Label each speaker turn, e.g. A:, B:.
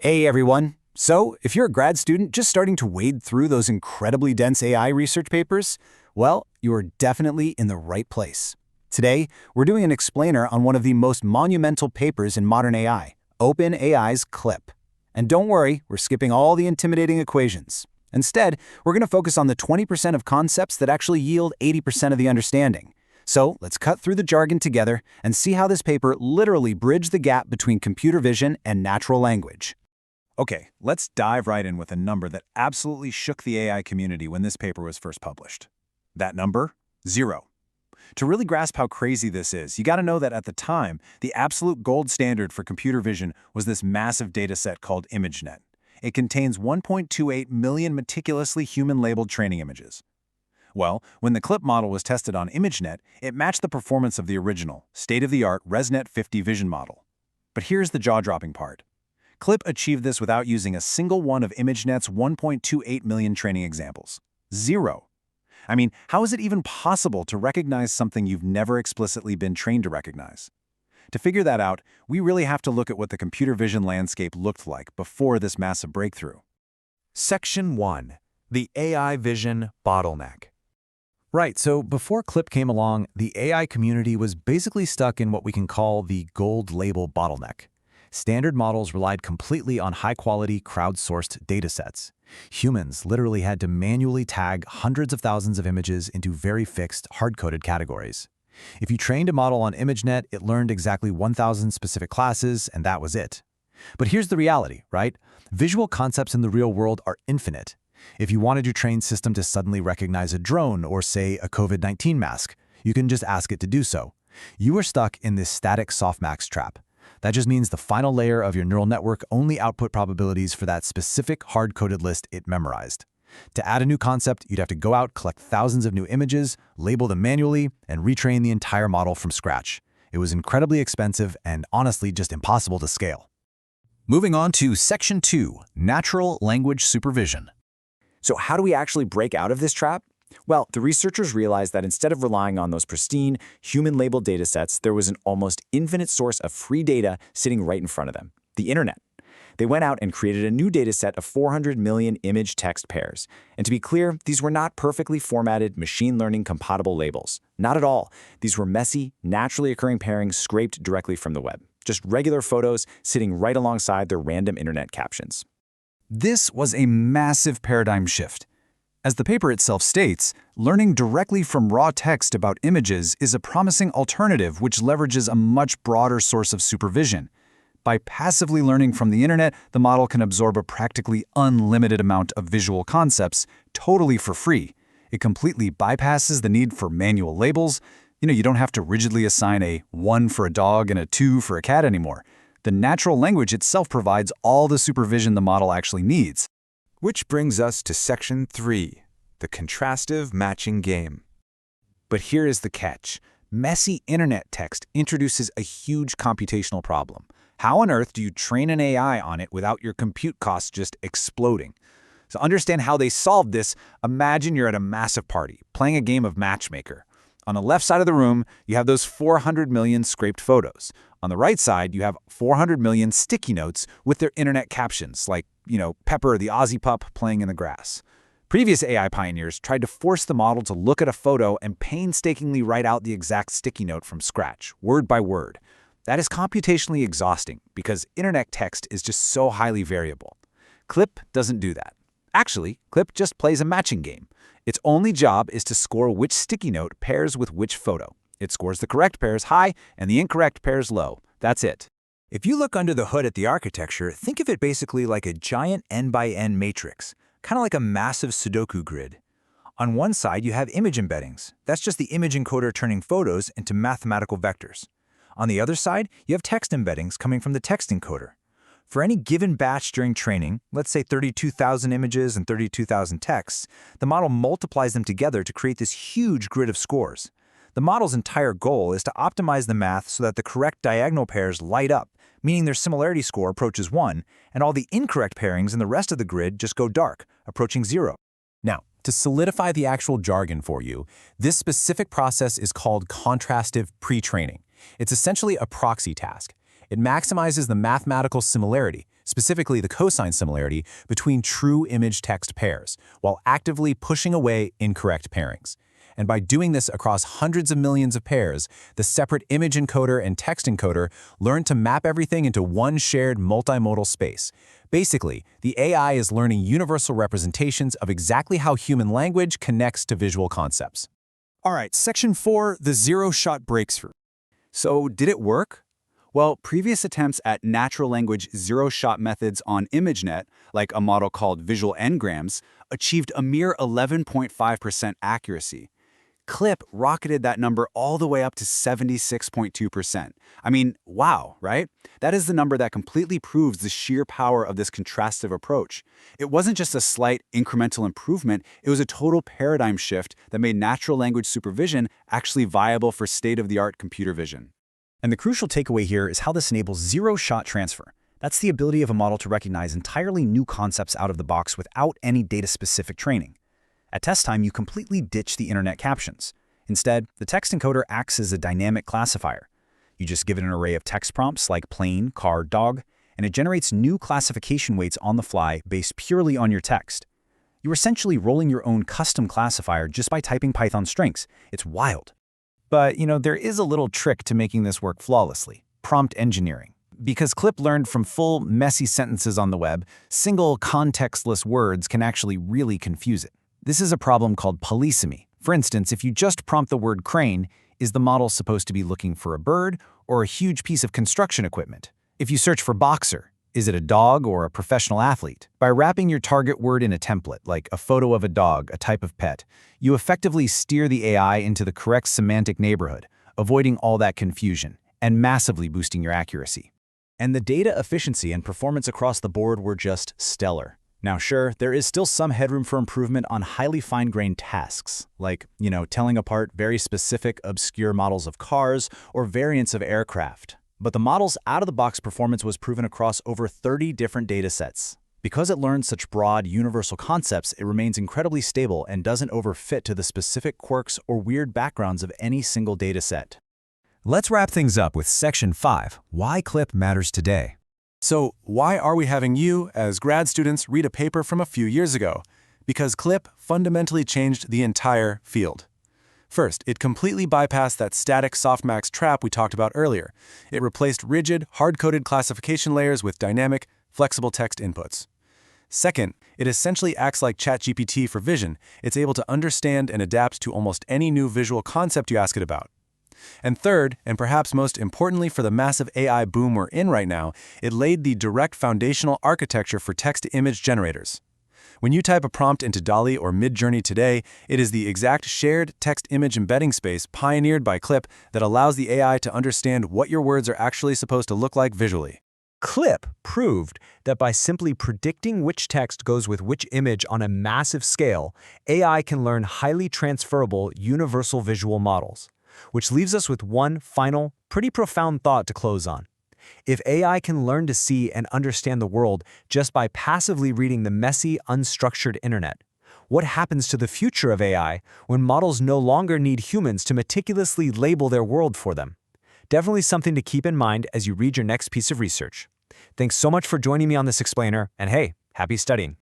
A: Hey everyone! So, if you're a grad student just starting to wade through those incredibly dense AI research papers, well, you are definitely in the right place. Today, we're doing an explainer on one of the most monumental papers in modern AI, OpenAI's CLIP. And don't worry, we're skipping all the intimidating equations. Instead, we're going to focus on the 20% of concepts that actually yield 80% of the understanding. So, let's cut through the jargon together and see how this paper literally bridged the gap between computer vision and natural language.
B: Okay, let's dive right in with a number that absolutely shook the AI community when this paper was first published. That number? 0. To really grasp how crazy this is, you gotta know that at the time, the absolute gold standard for computer vision was this massive dataset called ImageNet. It contains 1.28 million meticulously human-labeled training images. Well, when the CLIP model was tested on ImageNet, it matched the performance of the original, state-of-the-art ResNet 50 vision model. But here's the jaw-dropping part. CLIP achieved this without using a single one of ImageNet's 1.28 million training examples. 0. I mean, how is it even possible to recognize something you've never explicitly been trained to recognize? To figure that out, we really have to look at what the computer vision landscape looked like before this massive breakthrough.
C: Section 1. The AI Vision Bottleneck. Right, so before CLIP came along, the AI community was basically stuck in what we can call the gold label bottleneck. Standard models relied completely on high-quality, crowdsourced datasets. Humans literally had to manually tag hundreds of thousands of images into very fixed, hard-coded categories. If you trained a model on ImageNet, it learned exactly 1,000 specific classes, and that was it. But here's the reality, right? Visual concepts in the real world are infinite. If you wanted your trained system to suddenly recognize a drone or, say, a COVID-19 mask, you can just ask it to do so. You are stuck in this static softmax trap. That just means the final layer of your neural network only output probabilities for that specific hard-coded list it memorized. To add a new concept, you'd have to go out, collect thousands of new images, label them manually, and retrain the entire model from scratch. It was incredibly expensive and honestly just impossible to scale.
B: Moving on to Section 2, Natural Language Supervision.
A: So how do we actually break out of this trap? Well, the researchers realized that instead of relying on those pristine, human-labeled datasets, there was an almost infinite source of free data sitting right in front of them, the internet. They went out and created a new dataset of 400 million image-text pairs. And to be clear, these were not perfectly formatted, machine learning-compatible labels. Not at all. These were messy, naturally occurring pairings scraped directly from the web. Just regular photos sitting right alongside their random internet captions.
B: This was a massive paradigm shift. As the paper itself states, learning directly from raw text about images is a promising alternative which leverages a much broader source of supervision. By passively learning from the internet, the model can absorb a practically unlimited amount of visual concepts totally for free. It completely bypasses the need for manual labels. You don't have to rigidly assign a 1 for a dog and a 2 for a cat anymore. The natural language itself provides all the supervision the model actually needs.
C: Which brings us to Section 3, the contrastive matching game.
A: But here is the catch. Messy internet text introduces a huge computational problem. How on earth do you train an AI on it without your compute costs just exploding? To understand how they solved this, imagine you're at a massive party, playing a game of matchmaker. On the left side of the room, you have those 400 million scraped photos. On the right side, you have 400 million sticky notes with their internet captions, like, Pepper the Aussie pup playing in the grass. Previous AI pioneers tried to force the model to look at a photo and painstakingly write out the exact sticky note from scratch, word by word. That is computationally exhausting because internet text is just so highly variable. CLIP doesn't do that. Actually, CLIP just plays a matching game. Its only job is to score which sticky note pairs with which photo. It scores the correct pairs high and the incorrect pairs low. That's it.
C: If you look under the hood at the architecture, think of it basically like a giant n-by-n matrix, kind of like a massive Sudoku grid. On one side, you have image embeddings. That's just the image encoder turning photos into mathematical vectors. On the other side, you have text embeddings coming from the text encoder. For any given batch during training, let's say 32,000 images and 32,000 texts, the model multiplies them together to create this huge grid of scores. The model's entire goal is to optimize the math so that the correct diagonal pairs light up, meaning their similarity score approaches 1, and all the incorrect pairings in the rest of the grid just go dark, approaching 0.
D: Now, to solidify the actual jargon for you, this specific process is called contrastive pre-training. It's essentially a proxy task. It maximizes the mathematical similarity, specifically the cosine similarity between true image-text pairs, while actively pushing away incorrect pairings. And by doing this across hundreds of millions of pairs, the separate image encoder and text encoder learn to map everything into one shared multimodal space. Basically, the AI is learning universal representations of exactly how human language connects to visual concepts.
B: All right, Section 4, the zero-shot breakthrough.
A: So, did it work? Well, previous attempts at natural language zero-shot methods on ImageNet, like a model called Visual Ngrams, achieved a mere 11.5% accuracy. CLIP rocketed that number all the way up to 76.2%. I mean, wow, right? That is the number that completely proves the sheer power of this contrastive approach. It wasn't just a slight incremental improvement, it was a total paradigm shift that made natural language supervision actually viable for state-of-the-art computer vision.
C: And the crucial takeaway here is how this enables zero-shot transfer. That's the ability of a model to recognize entirely new concepts out of the box without any data-specific training. At test time, you completely ditch the internet captions. Instead, the text encoder acts as a dynamic classifier. You just give it an array of text prompts like plane, car, dog, and it generates new classification weights on the fly based purely on your text. You're essentially rolling your own custom classifier just by typing Python strings. It's wild.
B: But, there is a little trick to making this work flawlessly: prompt engineering. Because CLIP learned from full, messy sentences on the web, single contextless words can actually really confuse it. This is a problem called polysemy. For instance, if you just prompt the word crane, is the model supposed to be looking for a bird or a huge piece of construction equipment? If you search for boxer, is it a dog or a professional athlete? By wrapping your target word in a template, like a photo of a dog, a type of pet, you effectively steer the AI into the correct semantic neighborhood, avoiding all that confusion and massively boosting your accuracy.
C: And the data efficiency and performance across the board were just stellar. Now sure, there is still some headroom for improvement on highly fine-grained tasks, like, telling apart very specific, obscure models of cars or variants of aircraft. But the model's out-of-the-box performance was proven across over 30 different datasets. Because it learns such broad, universal concepts, it remains incredibly stable and doesn't overfit to the specific quirks or weird backgrounds of any single dataset.
D: Let's wrap things up with Section 5, Why CLIP Matters Today.
B: So, why are we having you, as grad students, read a paper from a few years ago? Because CLIP fundamentally changed the entire field. First, it completely bypassed that static softmax trap we talked about earlier. It replaced rigid, hard-coded classification layers with dynamic, flexible text inputs. Second, it essentially acts like ChatGPT for vision. It's able to understand and adapt to almost any new visual concept you ask it about. And third, and perhaps most importantly for the massive AI boom we're in right now, it laid the direct foundational architecture for text-to-image generators. When you type a prompt into DALL-E or Midjourney today, it is the exact shared text-image embedding space pioneered by CLIP that allows the AI to understand what your words are actually supposed to look like visually.
C: CLIP proved that by simply predicting which text goes with which image on a massive scale, AI can learn highly transferable universal visual models. Which leaves us with one final, pretty profound thought to close on. If AI can learn to see and understand the world just by passively reading the messy, unstructured internet, what happens to the future of AI when models no longer need humans to meticulously label their world for them? Definitely something to keep in mind as you read your next piece of research. Thanks so much for joining me on this explainer, and hey, happy studying.